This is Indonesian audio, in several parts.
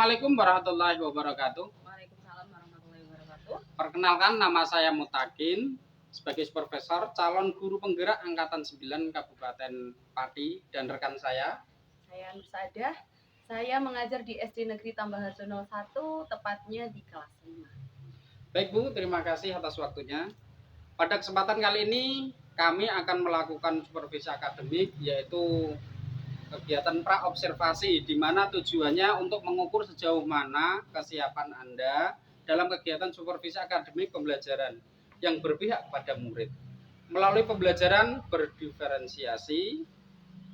Assalamualaikum warahmatullahi wabarakatuh. Waalaikumsalam warahmatullahi wabarakatuh. Perkenalkan, nama saya Mutakin sebagai profesor calon guru penggerak angkatan 9 Kabupaten Pati dan rekan saya. Saya Nur Sadah. Saya mengajar di SD Negeri Tambah Harjono 1, tepatnya di kelas 5. Baik Bu, terima kasih atas waktunya. Pada kesempatan kali ini kami akan melakukan supervisi akademik, yaitu kegiatan praobservasi, di mana tujuannya untuk mengukur sejauh mana kesiapan Anda dalam kegiatan supervisi akademik pembelajaran yang berpihak pada murid melalui pembelajaran berdiferensiasi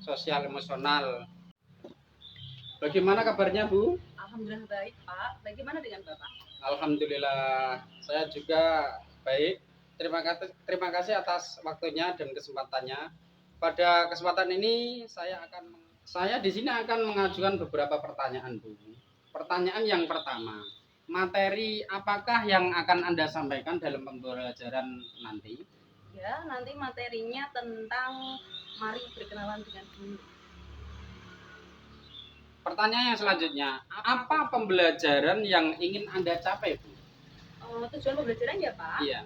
sosial emosional. Bagaimana kabarnya Bu? Alhamdulillah baik Pak. Bagaimana dengan Bapak? Alhamdulillah saya juga baik. Terima kasih atas waktunya dan kesempatannya. Pada kesempatan ini saya di sini akan mengajukan beberapa pertanyaan, Bu. Pertanyaan yang pertama, materi apakah yang akan Anda sampaikan dalam pembelajaran nanti? Ya, nanti materinya tentang mari berkenalan dengan guru. Pertanyaan yang selanjutnya, apa pembelajaran yang ingin Anda capai, Bu? Tujuan pembelajaran ya Pak? Iya.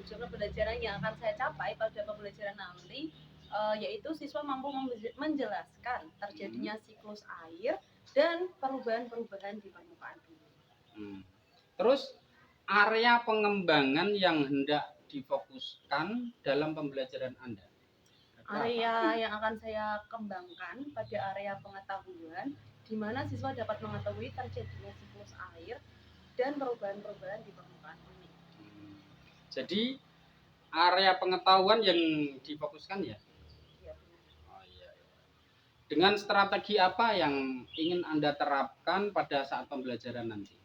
Tujuan pembelajaran yang akan saya capai pada pembelajaran nanti yaitu siswa mampu menjelaskan terjadinya siklus air dan perubahan-perubahan di permukaan bumi. Terus area pengembangan yang hendak difokuskan dalam pembelajaran Anda? Area yang akan saya kembangkan pada area pengetahuan, di mana siswa dapat mengetahui terjadinya siklus air dan perubahan-perubahan di permukaan bumi. Jadi area pengetahuan yang difokuskan ya? Iya benar. Oh, iya. Dengan strategi apa yang ingin Anda terapkan pada saat pembelajaran nanti?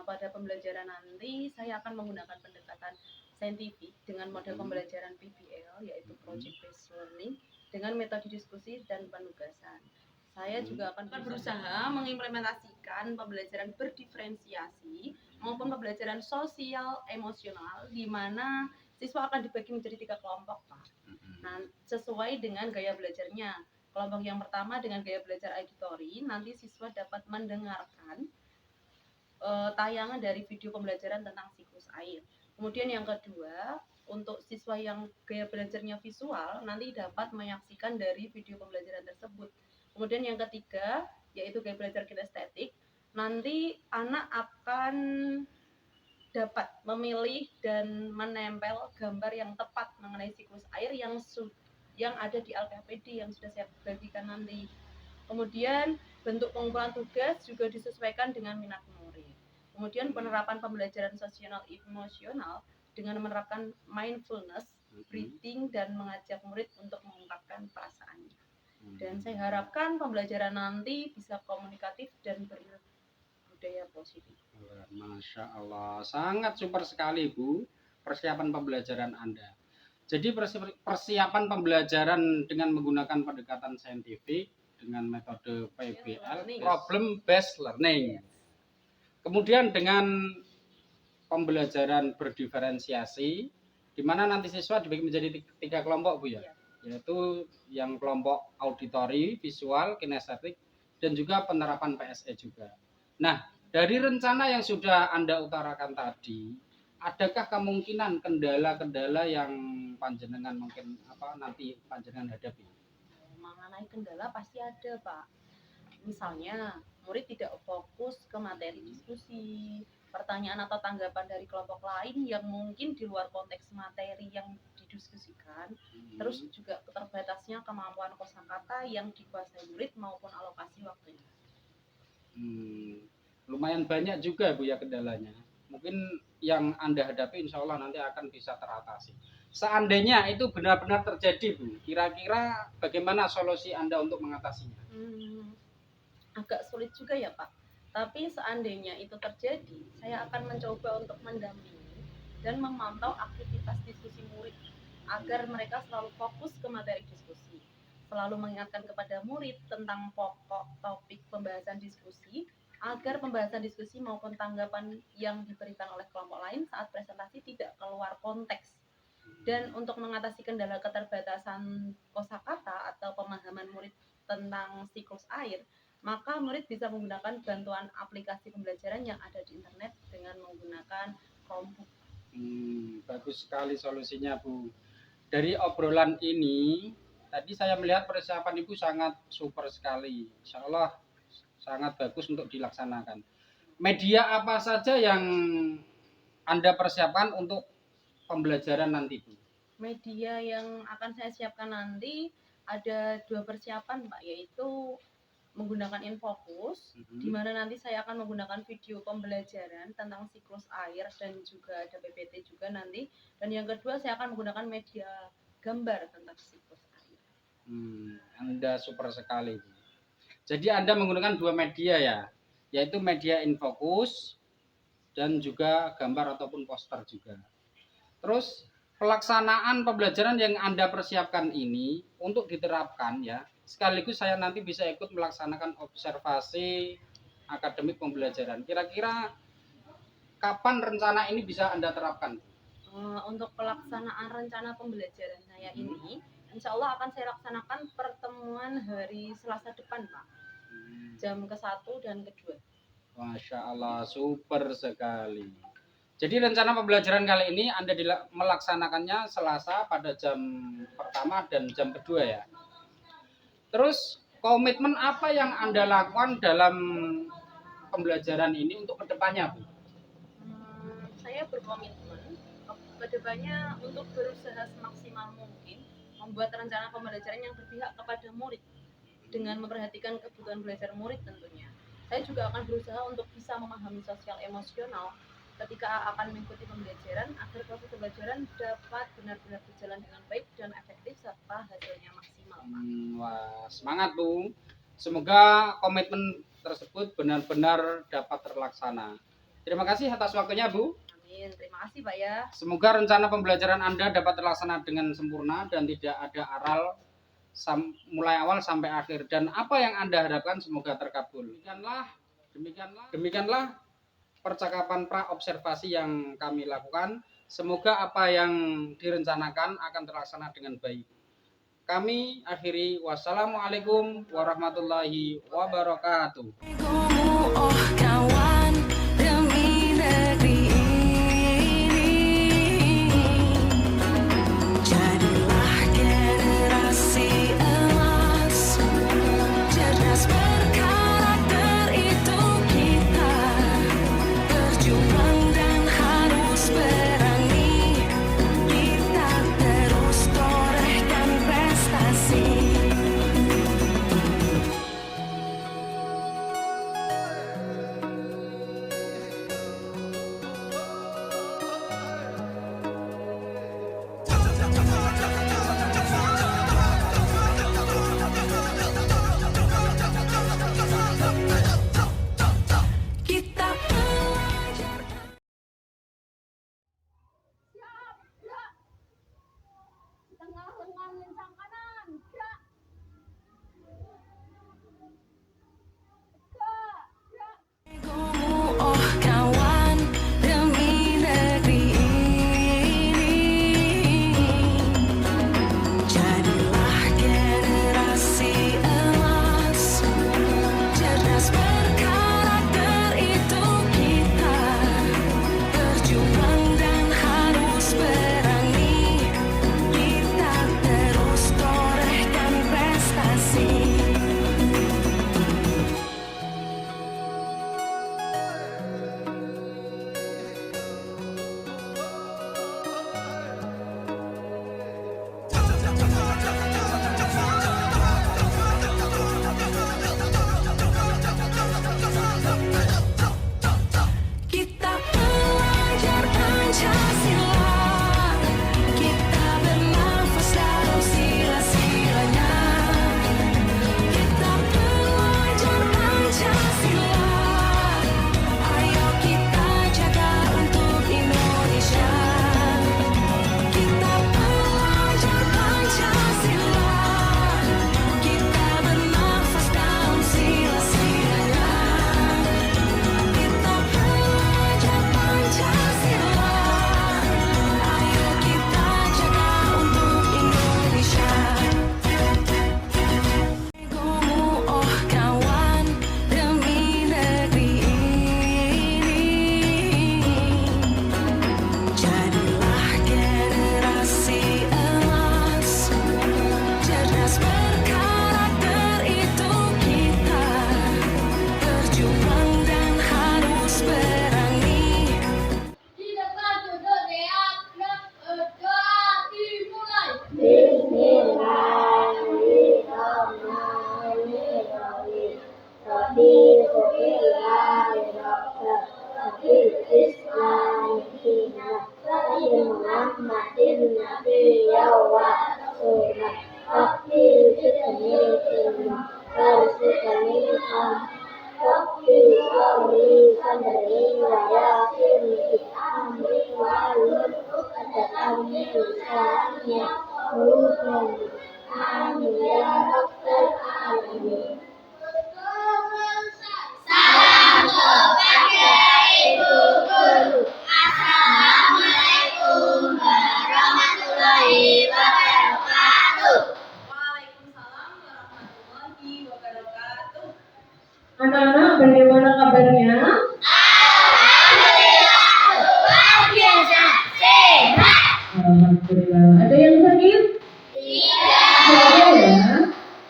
Pada pembelajaran nanti saya akan menggunakan pendekatan saintifik dengan model pembelajaran PBL, yaitu Project Based Learning, dengan metode diskusi dan penugasan. Saya juga akan berusaha mengimplementasikan pembelajaran berdiferensiasi maupun pembelajaran sosial emosional, di mana siswa akan dibagi menjadi 3 kelompok, Pak. Nah, sesuai dengan gaya belajarnya. Kelompok yang pertama dengan gaya belajar auditory, nanti siswa dapat mendengarkan tayangan dari video pembelajaran tentang siklus air. Kemudian yang kedua, untuk siswa yang gaya belajarnya visual, nanti dapat menyaksikan dari video pembelajaran tersebut. Kemudian yang ketiga, yaitu gaya belajar kinestetik, nanti anak akan dapat memilih dan menempel gambar yang tepat mengenai siklus air yang ada di LKPD yang sudah saya bagikan nanti. Kemudian bentuk pengumpulan tugas juga disesuaikan dengan minat murid. Kemudian penerapan pembelajaran sosial emosional dengan menerapkan mindfulness, breathing, dan mengajak murid untuk mengungkapkan perasaannya. Dan saya harapkan pembelajaran nanti bisa komunikatif dan berbudaya positif. Masya Allah, sangat super sekali Bu persiapan pembelajaran Anda. Jadi persiapan pembelajaran dengan menggunakan pendekatan saintifik dengan metode PBL, problem based learning. Kemudian dengan pembelajaran berdiferensiasi, di mana nanti siswa dibagi menjadi 3 kelompok Bu ya, yaitu yang kelompok auditori, visual, kinestetik, dan juga penerapan PSE juga. Nah, dari rencana yang sudah Anda utarakan tadi, adakah kemungkinan kendala-kendala yang panjenengan mungkin nanti panjenengan hadapi? Mengenai kendala pasti ada, Pak. Misalnya, murid tidak fokus ke materi diskusi, pertanyaan atau tanggapan dari kelompok lain yang mungkin di luar konteks materi yang didiskusikan, terus juga terbatasnya kemampuan kosakata yang dikuasai murid maupun alokasi waktunya. Lumayan banyak juga Bu ya kendalanya. Mungkin yang Anda hadapi insya Allah nanti akan bisa teratasi. Seandainya itu benar-benar terjadi Bu, kira-kira bagaimana solusi Anda untuk mengatasinya? Agak sulit juga ya Pak. Tapi seandainya itu terjadi, saya akan mencoba untuk mendampingi dan memantau aktivitas diskusi murid agar mereka selalu fokus ke materi diskusi. Selalu mengingatkan kepada murid tentang pokok topik pembahasan diskusi agar pembahasan diskusi maupun tanggapan yang diberikan oleh kelompok lain saat presentasi tidak keluar konteks. Dan untuk mengatasi kendala keterbatasan kosakata atau pemahaman murid tentang siklus air, maka murid bisa menggunakan bantuan aplikasi pembelajaran yang ada di internet dengan menggunakan Chromebook. Bagus sekali solusinya, Bu. Dari obrolan ini, tadi saya melihat persiapan Ibu sangat super sekali. Insya Allah sangat bagus untuk dilaksanakan. Media apa saja yang Anda persiapkan untuk pembelajaran nanti, Bu? Media yang akan saya siapkan nanti ada 2 persiapan, Pak, yaitu menggunakan Infocus, di mana nanti saya akan menggunakan video pembelajaran tentang siklus air dan juga ada PPT juga nanti. Dan yang kedua saya akan menggunakan media gambar tentang siklus air. Anda super sekali, Bu. Jadi Anda menggunakan 2 media ya, yaitu media Infocus dan juga gambar ataupun poster juga. Terus pelaksanaan pembelajaran yang Anda persiapkan ini untuk diterapkan ya, sekaligus saya nanti bisa ikut melaksanakan observasi akademik pembelajaran. Kira-kira kapan rencana ini bisa Anda terapkan? Untuk pelaksanaan rencana pembelajaran saya ini, insya Allah akan saya laksanakan pertemuan hari Selasa depan, Pak. Jam ke-1 dan ke-2. Masya Allah, super sekali. Jadi rencana pembelajaran kali ini Anda melaksanakannya Selasa pada jam pertama dan jam kedua ya. Terus komitmen apa yang Anda lakukan dalam pembelajaran ini untuk kedepannya, Bu? Saya berkomitmen kedepannya untuk berusaha semaksimal mungkin membuat rencana pembelajaran yang berpihak kepada murid dengan memperhatikan kebutuhan belajar murid tentunya. Saya juga akan berusaha untuk bisa memahami sosial emosional ketika akan mengikuti pembelajaran agar proses pembelajaran dapat benar-benar berjalan dengan baik dan efektif serta hasilnya maksimal. Wah, semangat, Bu. Semoga komitmen tersebut benar-benar dapat terlaksana. Terima kasih atas waktunya, Bu. Amin. Terima kasih, Pak ya. Semoga rencana pembelajaran Anda dapat terlaksana dengan sempurna dan tidak ada aral mulai awal sampai akhir, dan apa yang Anda harapkan semoga terkabul. Demikianlah percakapan pra-observasi yang kami lakukan. Semoga apa yang direncanakan akan terlaksana dengan baik. Kami akhiri, wassalamualaikum warahmatullahi wabarakatuh. Muhammadin nabiyya wa rasulah Rabbi zidni ilma warzuqni Rabbi sholli sadri wa yassirli amri wahlul 'uqdatam min lisani yafqahu qawli. Amin ya rabbal alamin. Salam kepada Ibu Guru. Assalamualaikum warahmatullahi wabarakatuh. Waalaikumsalam warahmatullahi wabarakatuh. Anak-anak, bagaimana kabarnya? Alhamdulillah, luar biasa sehat. Alhamdulillah. Ada yang sakit? Tidak. Ada ya?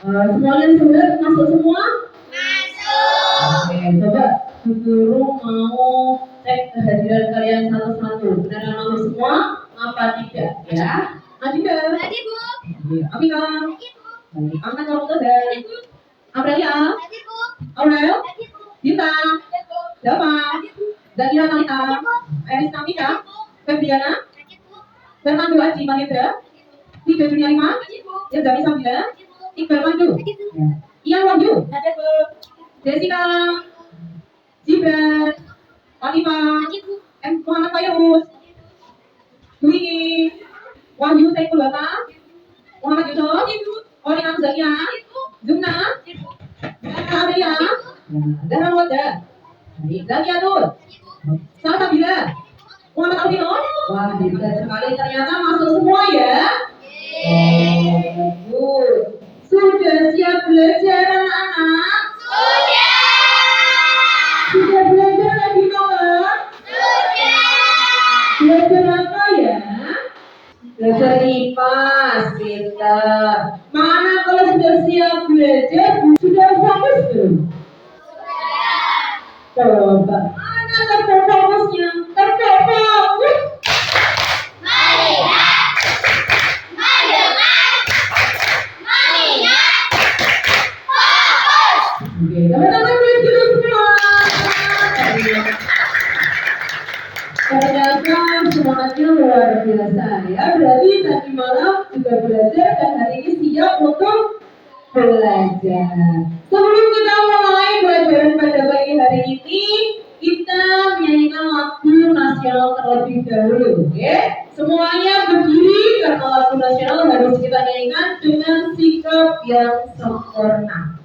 Semuanya sudah masuk semua? Masuk. Oke, coba Bu Guru mau cek kehadiran kalian satu-satu. Benar masuk semua? Apa tidak? Ya. Adinda. Hadir, Bu. Amika. Baik, angkat kamu dosen. Amelia. Hadir, Bu. Aurel. Hadir, Bu. Dita. Hadir, Bu. Dava. Hadir, Bu. Dania Talita. Eris Namika. Febriana. Hadir, Bu. Fernando Aji Mahendra. Tiga Dunia 5. Hadir, Bu. Yazami Samila. Iqbal Pandu. Hadir, Bu. Ian Wahyu. Hadir, Bu. Jessica. Jibran. Fatima. Hadir, Bu. M. Muhammad Fayus. Dwi. Wahyu Saiful Bata. Muhammad Yusuf. Orina Zakia. Zumna. Amelia. Zahra Wada. Zakia Nur. Salsabila. Muhammad Albino. Wah, hebat sekali ternyata masuk semua ya. Bagus. Sudah siap belajar anak-anak? Sudah. Sudah belajar lagi kawan? Sudah. Belajar apa ya? Belajar IPA, pintar. Mana kalau sudah siap belajar, sudah fokus belum? Sudah. Coba, mana terfokusnya? Terfokus. Melihat, mendengar, mengingat, fokus. Oke, teman-teman lihat dulu semua. Ternyata semangatnya luar biasa ya. Berarti tadi malam juga belajar dan hari ini siap untuk belajar. Sebelum kita mulai pelajaran pada pagi hari ini, kita menyanyikan lagu nasional terlebih dahulu. Oke? Semuanya berdiri karena lagu nasional harus kita nyanyikan dengan sikap yang sempurna.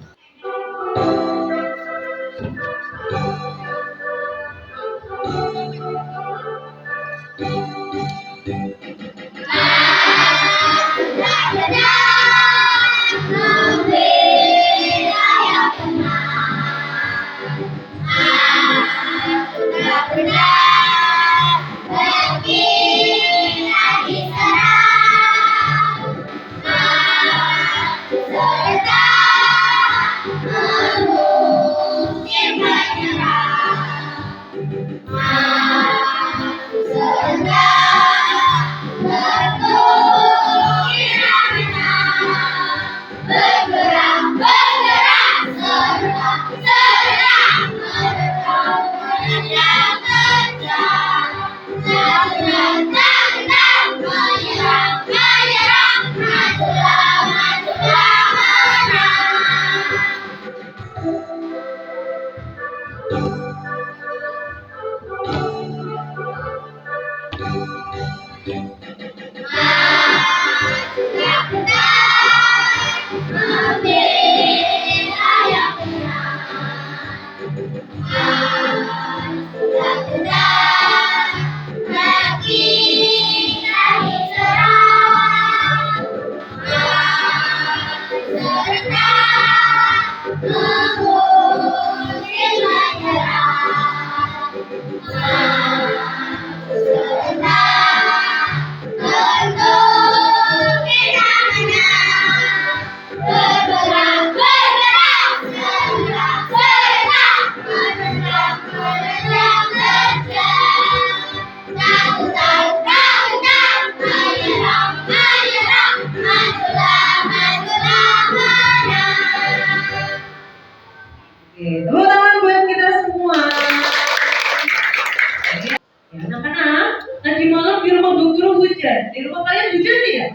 hujan. Di rumah kalian hujan tidak?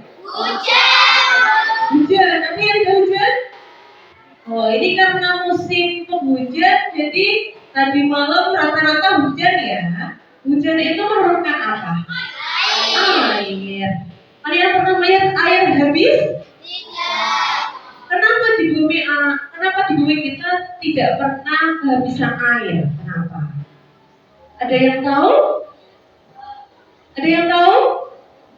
Hujan. Nanti ada hujan? Oh, ini karena musim penghujan, jadi tadi malam rata-rata hujan ya. Hujan itu menurunkan apa? Air. Kalian pernah melihat air habis? Kenapa di bumi kita tidak pernah kehabisan air? Kenapa? Ada yang tahu? Ada yang tahu?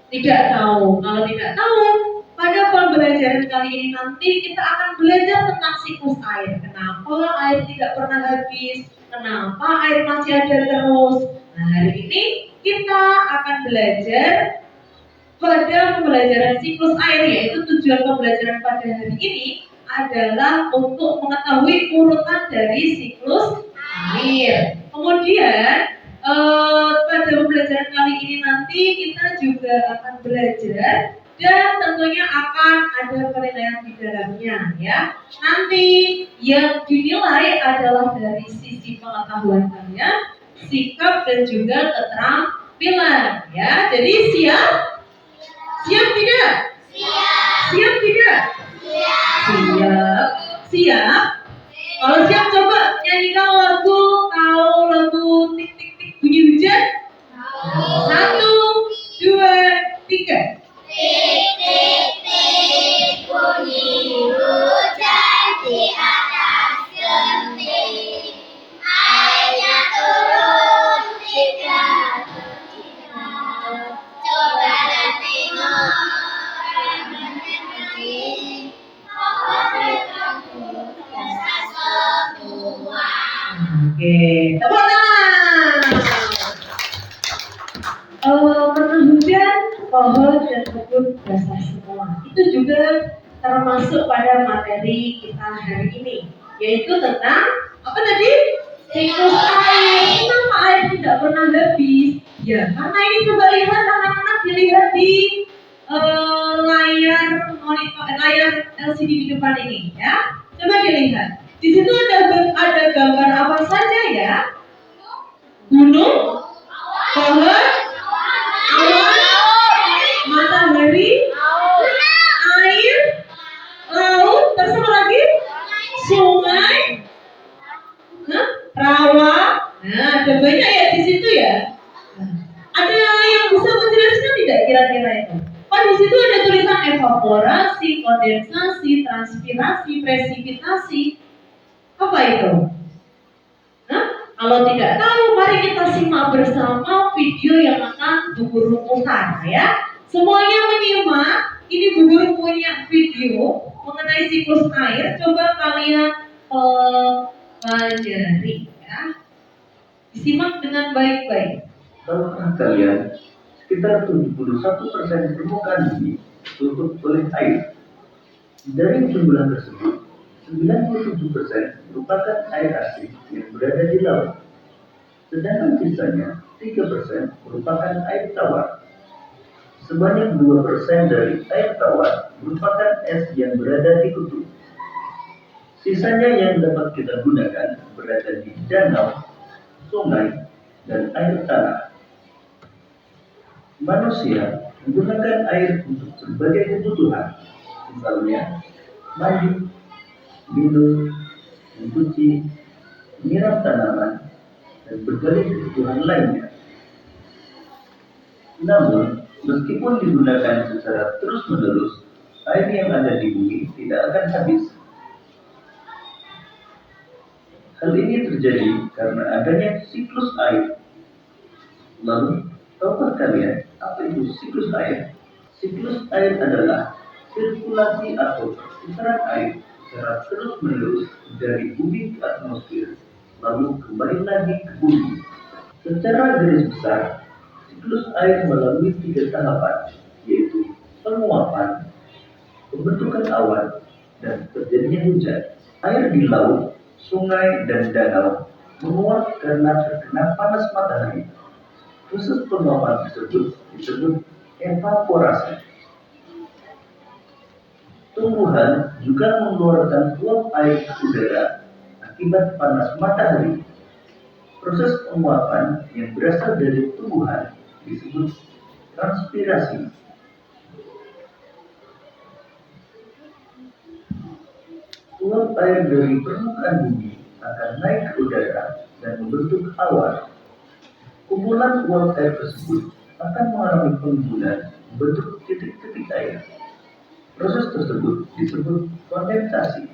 Tidak tahu. Kalau tidak tahu, pada pembelajaran kali ini nanti kita akan belajar tentang siklus air. Kenapa air tidak pernah habis? Kenapa air masih ada terus? Nah, hari ini kita akan belajar pada pembelajaran siklus air, yaitu tujuan pembelajaran pada hari ini adalah untuk mengetahui urutan dari siklus air. Kemudian pada pembelajaran kali ini nanti kita juga akan belajar dan tentunya akan ada penilaian di dalamnya ya. Nanti yang dinilai adalah dari sisi pengetahuan kalian, sikap dan juga keterampilan ya. Jadi siap? Siap tidak? Siap tidak? Siap. Kalau siap coba nyanyikan lagu, tahu lagu tik tik tik bunyi hujan? 1, 2, 3. Tik tik tik bunyi hujan di atas genting, airnya turun tidak terhingga. Cobalah tengok orang menenangi pohon berkampung rasa semua. Oke, tepuk tangan. Pernah hujan, pohon dan kebun basah semua. Itu juga termasuk pada materi kita hari ini, yaitu tentang apa tadi? Siklus air. Kenapa air tidak pernah habis? Ya, karena ini coba lihat anak-anak, dilihat di layar LCD di depan ini ya. Coba dilihat. Di situ ada gambar apa saja ya? Gunung, pohon, awan, matahari, air, laut, terus apa lagi? Sungai, rawa. Nah, ada banyak ya di situ ya. Ada yang bisa menjelaskan tidak kira-kira itu? Oh, di situ ada tulisan evaporasi, kondensasi, transpirasi, presipitasi. Apa itu? Kalau tidak tahu, mari kita simak bersama video yang akan Bu Guru putar ya. Semuanya menyimak. Ini Bu Guru punya video mengenai siklus air. Coba kalian pelajari ya. Disimak dengan baik-baik. Tahukah kalian, sekitar 71% permukaan bumi tertutup oleh air. Dari jumlah tersebut, 97% merupakan air asin yang berada di laut. Sedangkan sisanya, 3% merupakan air tawar. Sebanyak 2% dari air tawar merupakan es yang berada di kutub. Sisanya yang dapat kita gunakan berada di danau, sungai, dan air tanah. Manusia menggunakan air untuk berbagai kebutuhan, misalnya mandi, minum, mencuci, menyiram tanaman, dan berbagai kebutuhan lainnya. Namun, meskipun digunakan secara terus-menerus, air yang ada di bumi tidak akan habis. Hal ini terjadi karena adanya siklus air. Lalu, tahukah kalian apa itu siklus air? Siklus air adalah sirkulasi atau perputaran air secara terus-menerus dari bumi ke atmosfer, lalu kembali lagi ke bumi. Secara garis besar, siklus air melalui 3 tahapan, yaitu penguapan, pembentukan awan, dan terjadinya hujan. Air di laut, sungai, dan danau menguap karena terkena panas matahari. Proses penguapan tersebut disebut evaporasi. Tumbuhan juga mengeluarkan uap air ke udara akibat panas matahari. Proses penguapan yang berasal dari tumbuhan disebut transpirasi. Uap air dari permukaan bumi akan naik ke udara dan membentuk awan. Kumpulan uap air tersebut akan mengalami penimbunan membentuk titik-titik air. Proses tersebut disebut kondensasi.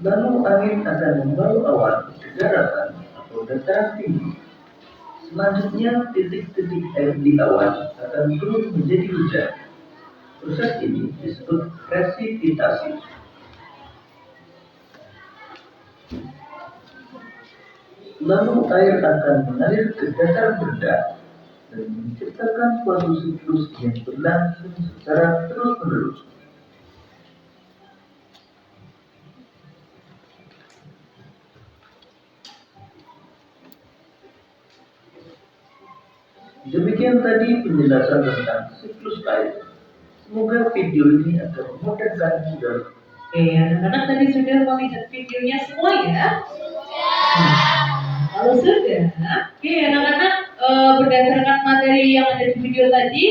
Lalu angin akan membawa awan ke daratan atau dataran tinggi. Selanjutnya, titik-titik air di awan akan turun menjadi hujan. Proses ini disebut presipitasi. Lalu air akan mengalir ke dataran rendah dan menciptakan suatu siklus yang berlangsung secara terus-menerus. Demikian tadi penjelasan tentang siklus air. Semoga video ini akan memudahkan saudara. Oke, anak-anak tadi sudah melihat videonya semua ya? Kalau sudah, oke anak-anak berdasarkan materi yang ada di video tadi,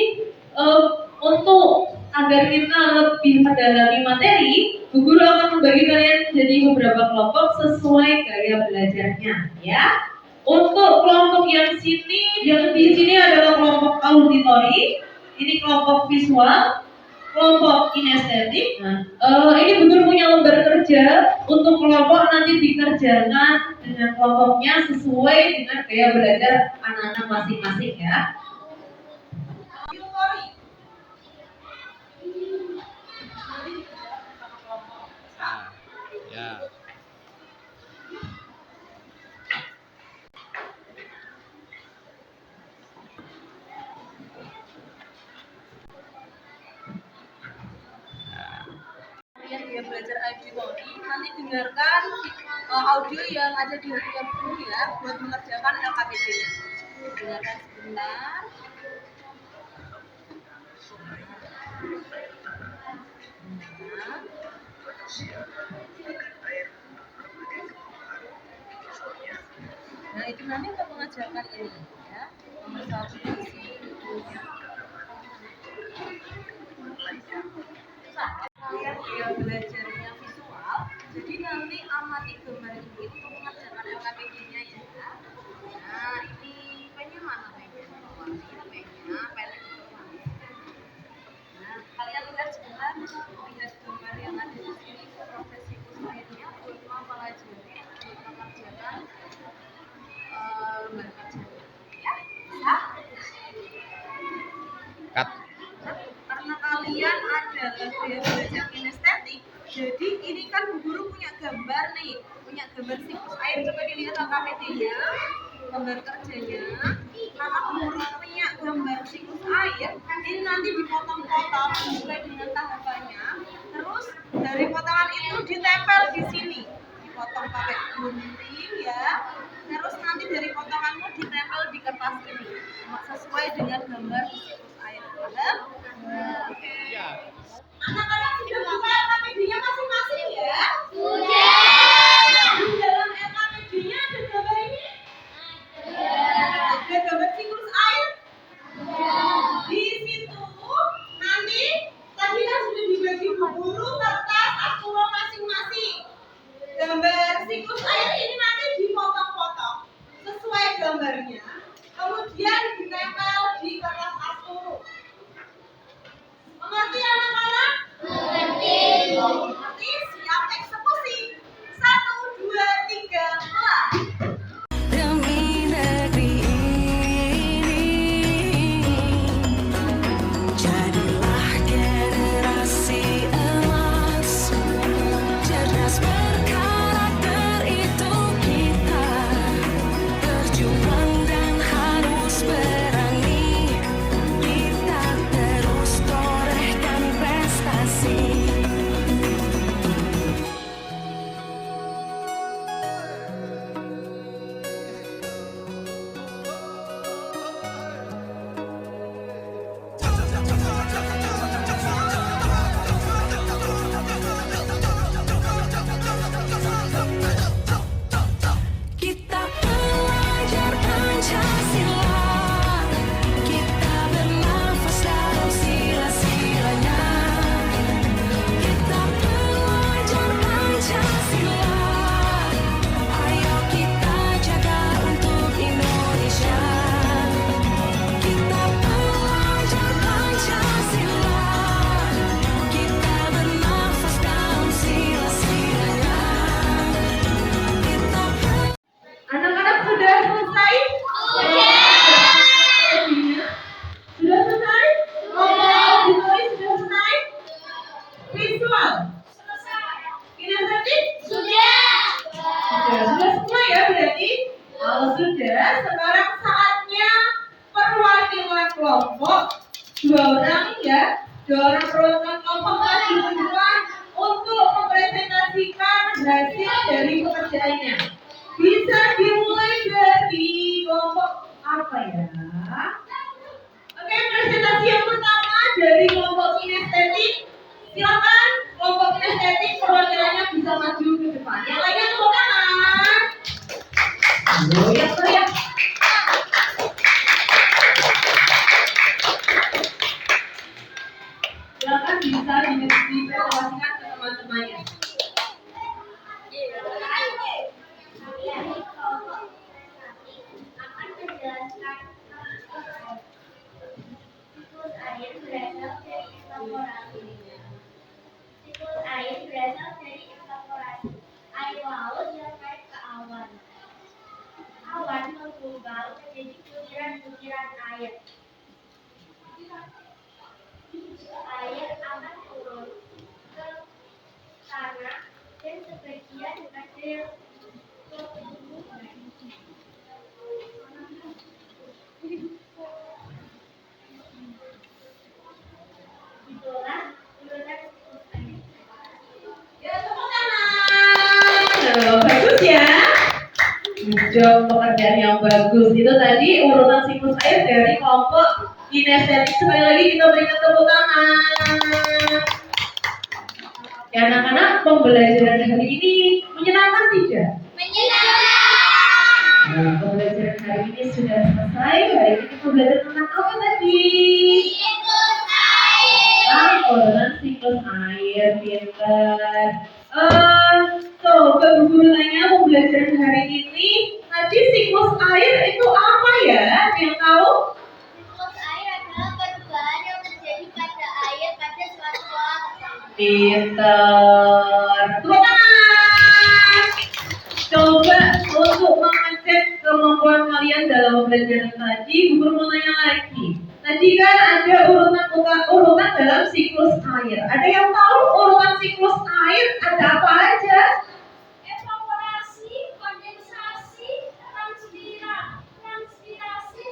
untuk agar kita lebih mendalami materi, Bu Guru akan membagi kalian jadi beberapa kelompok sesuai gaya belajarnya, ya. Untuk kelompok yang di sini adalah kelompok auditori, ini kelompok visual, kelompok kinestetik. Ini Bu Guru punya lembar kerja untuk kelompok nanti dikerjakan dengan kelompoknya sesuai dengan gaya belajar anak-anak masing-masing ya. Ya. Kalian dia belajar auditori, nanti dengarkan audio yang ada di harian guru ya buat mengerjakan LKPD-nya. Dengarkan sebentar. Nah itu nanti untuk mengajarkan ini ya nomor 1 di sini. Kalian dia belajarnya visual, jadi nanti amati gambar ini untuk mengerjakan LKPD-nya ya. Nah ini pennya mana pennya? Pennya pendek. Nah kalian lihat sebentar, lihat gambar yang ada di sini proses siklus airnya buat mempelajari mengerjakan lembar kerja ya. Cut. Karena kalian adalah gaya belajar kinestetik, jadi ini kan Bu Guru punya gambar nih, punya gambar siklus air. Coba dilihat LKPD-nya, gambar kerjanya. Karena Bu Guru punya gambar siklus air, ini nanti dipotong-potong sesuai dengan tahapannya. Terus dari potongan itu ditempel di sini, dipotong pakai gunting ya. Terus nanti dari potonganmu ditempel di kertas ini, sesuai dengan gambar siklus air. Paham? Oke. Ya. Anak-anak sudah buka LKPD-nya masing-masing ya? Sudah. Di dalam LKPD-nya ada gambar ini? Ada gambar siklus air? Di situ nanti tadi kan sudah dibagi Bu Guru kertas akuro masing-masing. Gambar siklus air ini nanti dipotong-potong sesuai gambarnya. Kemudian ditempel di kertas akuro. kelompok, 2 orang ya, 2 orang perwakilan kelompok dibutuhkan untuk mempresentasikan hasil dari pekerjaannya. Bisa dimulai dari kelompok apa ya? Oke, presentasi yang pertama dari kelompok kinestetik. Silakan kelompok kinestetik perwakilannya bisa maju ke depan. Yang lainnya tepuk tangan. Yang teriak. Silakan bisa dipresentasikan ke teman-temannya. Akan menjelaskan siklus air berasal dari evaporasi. Siklus air berasal dari evaporasi air laut yang naik ke awan. Awan menggumpal menjadi butiran-butiran air. Air akan turun ke tanah dan sebagian ada yang ke permukaan. Itulah urutan siklus air. Ya, tepuk tangan. Bagus ya. Job pekerjaan yang bagus. Itu tadi urutan siklus air dari kelompok kinestetik. Sekali lagi kita berikan tepuk tangan. Ya anak-anak, pembelajaran hari ini menyenangkan tidak? Nah, pembelajaran hari ini sudah selesai. Hari ini kita belajar tentang apa tadi? Urutan siklus air, pintar. Coba Bu Guru tanya pembelajaran hari ini tadi siklus air itu apa ya? Yang tahu? Siklus air adalah perubahan yang terjadi pada air pada suatu waktu. Pintar. Tepuk tangan. Coba untuk mengecek kemampuan kalian dalam pembelajaran tadi, Bu Guru mau tanya lagi. Tadi kan ada urutan dalam siklus air. Ada yang tahu urutan siklus air ada apa aja? Evaporasi, kondensasi, transpirasi,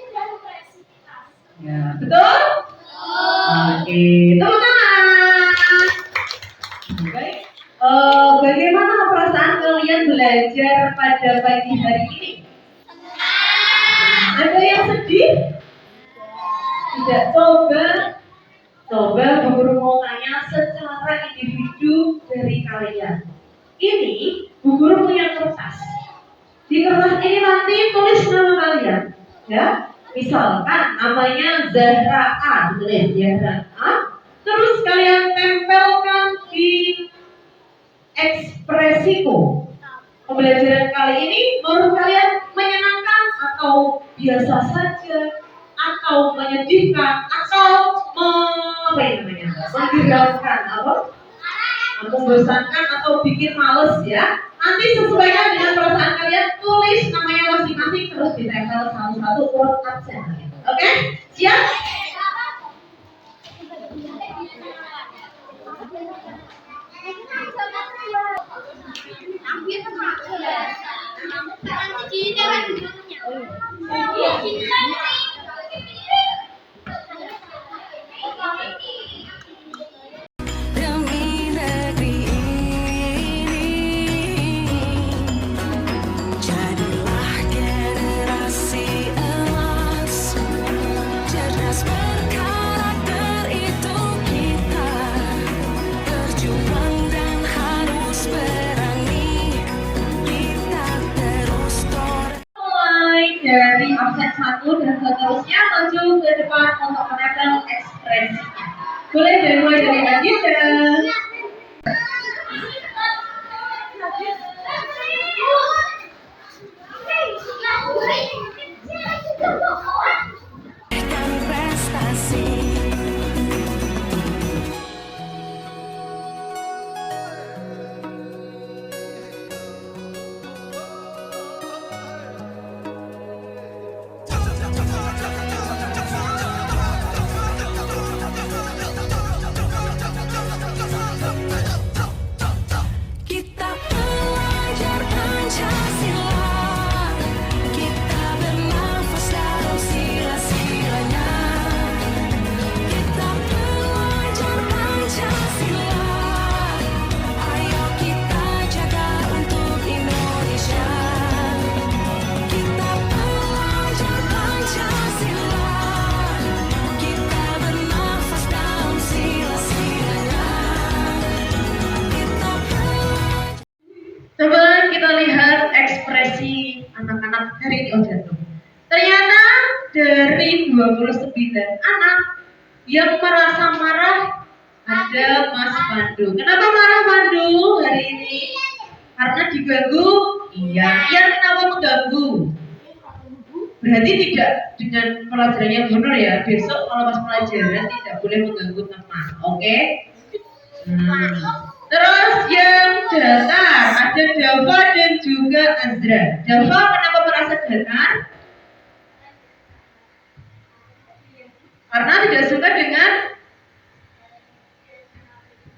dan presipitasi. Ya, betul? Oke, tepuk tangan. Baik. Bagaimana perasaan kalian belajar pada pagi hari ini? Ada yang sedih? Tidak. Coba Bu Guru mau tanya secara individu dari kalian. Ini Bu Guru punya kertas. Di kertas ini nanti tulis nama kalian, ya. Misalkan namanya Zahra A, ditulis Zahra A. Terus kalian tempelkan di ekspresiku. Pembelajaran kali ini menurut kalian menyenangkan atau biasa saja, atau menyedihkan, atau menggerakkan, membosankan atau bikin males ya. Nanti sesuaikan dengan perasaan kalian, tulis namanya masing-masing terus ditempel satu-satu urut absen. Oke? Siap? Demi negeri ini, jadilah generasi emas, cerdas berkarakter itu kita, berjuang dan harus berani, kita terus Mulai dari absen 1 dan seterusnya maju ke depan untuk menempel ekspresinya. Boleh mulai dari Adita. prestasi. Kita belajar Pancasila, kita bernafas dalam sila-silanya. hari ini jatuh. Ternyata dari 29 anak yang merasa marah ada Mas Pandu. Kenapa marah Pandu hari ini? Karena diganggu? Iya. Yang kenapa mengganggu? Berarti tidak dengan pelajaran yang benar ya. Besok kalau pas pelajaran tidak boleh mengganggu teman. Oke? Terus yang datar ada Dava dan juga Azra. Dava kenapa merasa datar? Karena tidak suka dengan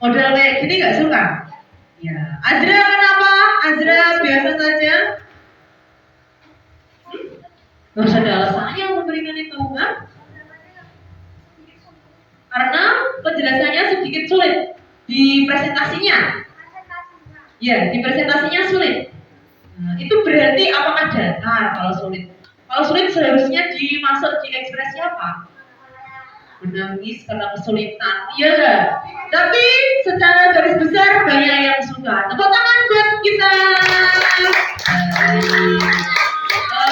model kayak gini, nggak suka. Ya. Azra kenapa? Azra biasa saja. Gak usah ada alasannya memberikan itu, kan? Karena penjelasannya sedikit sulit di presentasinya. Ya, di presentasinya sulit. Nah, itu berarti apakah datar kalau sulit? Kalau sulit seharusnya dimasuk di ekspresi apa? Menangis karena kesulitan. Iya enggak? Tapi secara garis besar banyak yang suka. Tepuk tangan buat kita.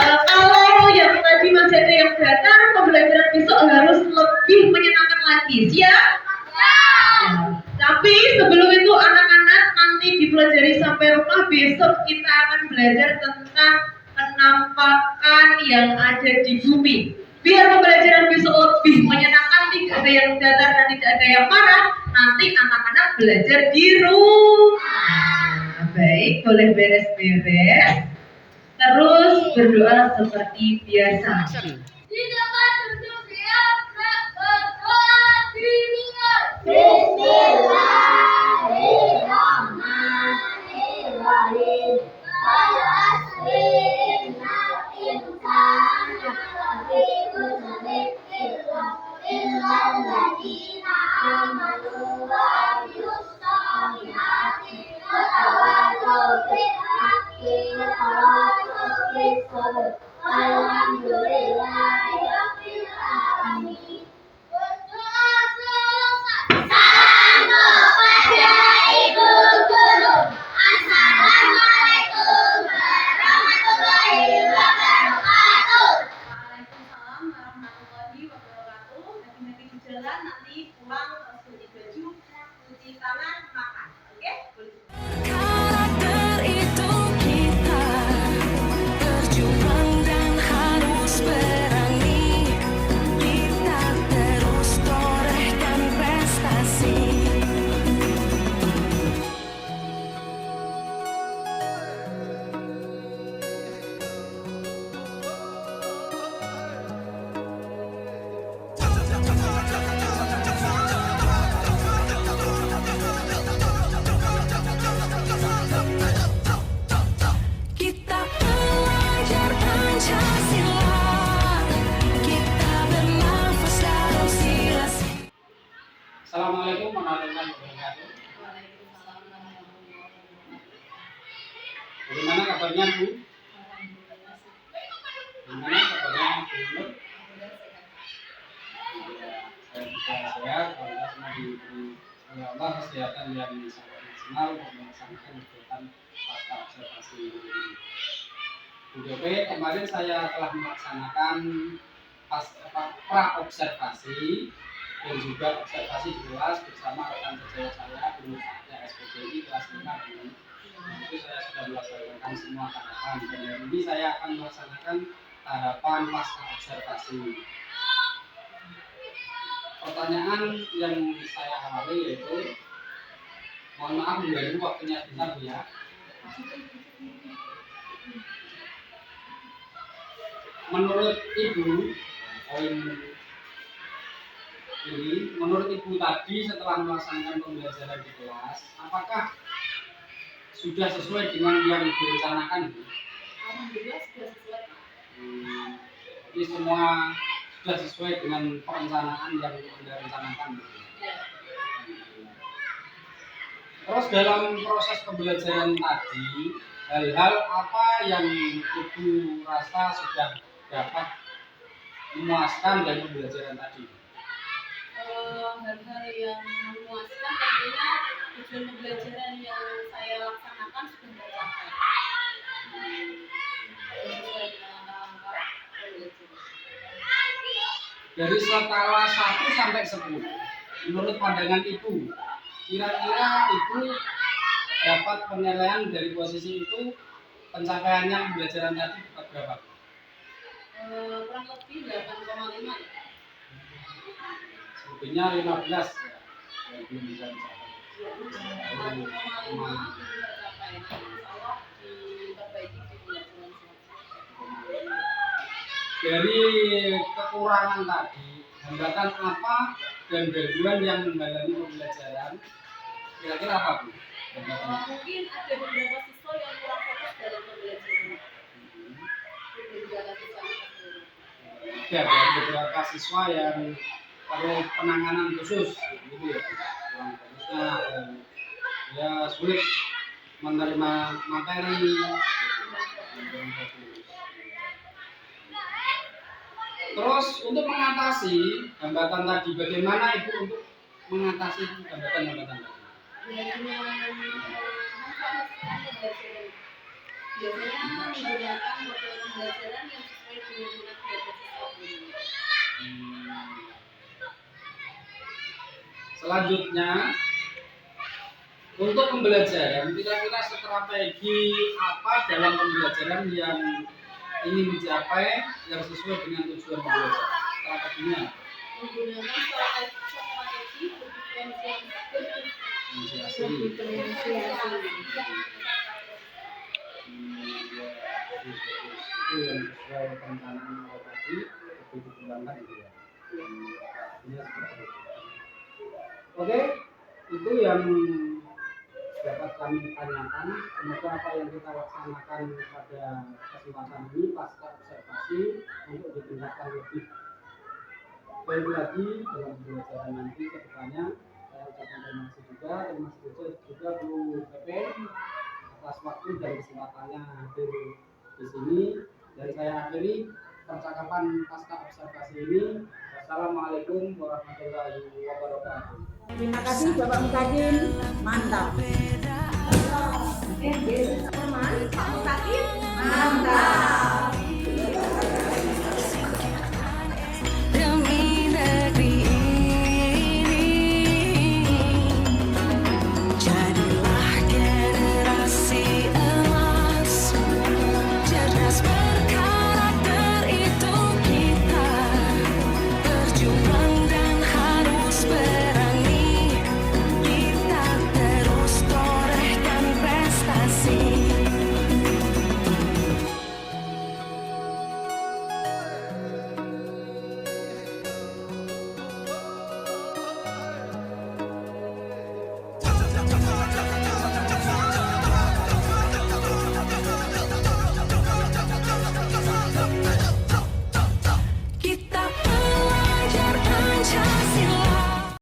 Kalau yang tadi masih ada yang datar, pembelajaran besok harus lebih menyenangkan lagi. Siap? Tapi sebelum itu anak-anak nanti dipelajari sampai rumah. Besok kita akan belajar tentang penampakan yang ada di bumi. Biar pembelajaran besok lebih menyenangkan, tidak ada yang datar dan tidak ada yang marah. Nanti anak-anak belajar di rumah. Baik, boleh beres-beres. Terus berdoa seperti biasa. Di tempat duduk siap, berdoa dimulai. Bismillahirrahmanirrahim. Alhamdulillahirrahmanirrahim. Berdoa selesai. Salam kepada Ibu Guru. Assalamualaikum warahmatullahi wabarakatuh. Waalaikumsalam warahmatullahi wabarakatuh. Hati-hati di jalan, nanti pulang terus cuci baju, cuci tangan, makan. Oke? Karakter itu kita berjuang dan harus berani. Kita terus torehkan prestasi. Kita belajar Pancasila. Kita bernafas dalam sila. Assalamualaikum warahmatullahi wabarakatuh. Bagaimana kabarnya Bu? Bagaimana kabarnya Bu Nur? Saya juga sehat, alhamdulillah semua diberi oleh Allah kesehatan yang sangat maksimal untuk melaksanakan kegiatan pasca observasi ini. Bu DP, kemarin saya telah melaksanakan pra observasi dan juga observasi di kelas bersama rekan sejawat saya guru saya SPDI kelas 5 ini. Itu saya sudah melaksanakan semua tahapan dan hari ini saya akan melaksanakan tahapan pasca observasi. Pertanyaan yang saya awali yaitu, mohon maaf mengganggu waktunya sebentar Bu ya. Menurut Ibu, menurut Ibu tadi setelah melaksanakan pembelajaran di kelas, apakah sudah sesuai dengan yang direncanakan Bu? Alhamdulillah sudah sesuai. Jadi semua sudah sesuai dengan perencanaan yang Anda rencanakan Bu? Ya. Terus dalam proses pembelajaran tadi, hal-hal apa yang Ibu rasa sudah dapat memuaskan dari pembelajaran tadi? Hal-hal yang memuaskan tentunya tujuan pembelajaran yang saya laksanakan sudah tercapai. Sesuai dengan Dari skala 1 sampai 10. Menurut pandangan Ibu, kira-kira Ibu dapat penilaian dari posisi itu pencapaiannya pembelajaran tadi berapa? Kurang lebih 8,5. Sebetulnya 15 ya. Belum bisa dicapai. Dari kekurangan tadi, hambatan apa dan gangguan yang menghalangi pembelajaran? Kira-kira apa, Bu? Mungkin ada beberapa siswa yang kurang fokus dalam pembelajaran. Ada beberapa siswa yang perlu penanganan khusus, gitu ya. Kurang fokusnya, ya sulit menerima materi. Terus untuk mengatasi hambatan tadi, bagaimana Ibu untuk mengatasi hambatan-hambatan tadi? Biasanya menggunakan model pembelajaran yang sesuai dengan minat bakat siswa. Selanjutnya, untuk pembelajaran, kira-kira strategi apa dalam pembelajaran yang ingin dicapai yang sesuai dengan tujuan pembelajaran? Strateginya Menggunakan strategi diferensiasi. Itu yang sesuai perencanaan awal tadi, lebih dikembangkan gitu ya. Strateginya seperti itu. Oke, itu yang dapat kami tanyakan. Semoga apa yang kita laksanakan pada kesempatan ini pasca observasi untuk ditingkatkan lebih baik lagi dalam pembelajaran nanti ke depannya. Saya ucapkan terima kasih juga Bu PP atas waktu dan kesempatannya hadir di sini, dan saya akhiri percakapan pasca observasi ini. Wassalamualaikum warahmatullahi wabarakatuh. Terima kasih Bapak Mukadin, mantap. Pak Mukadin, mantap.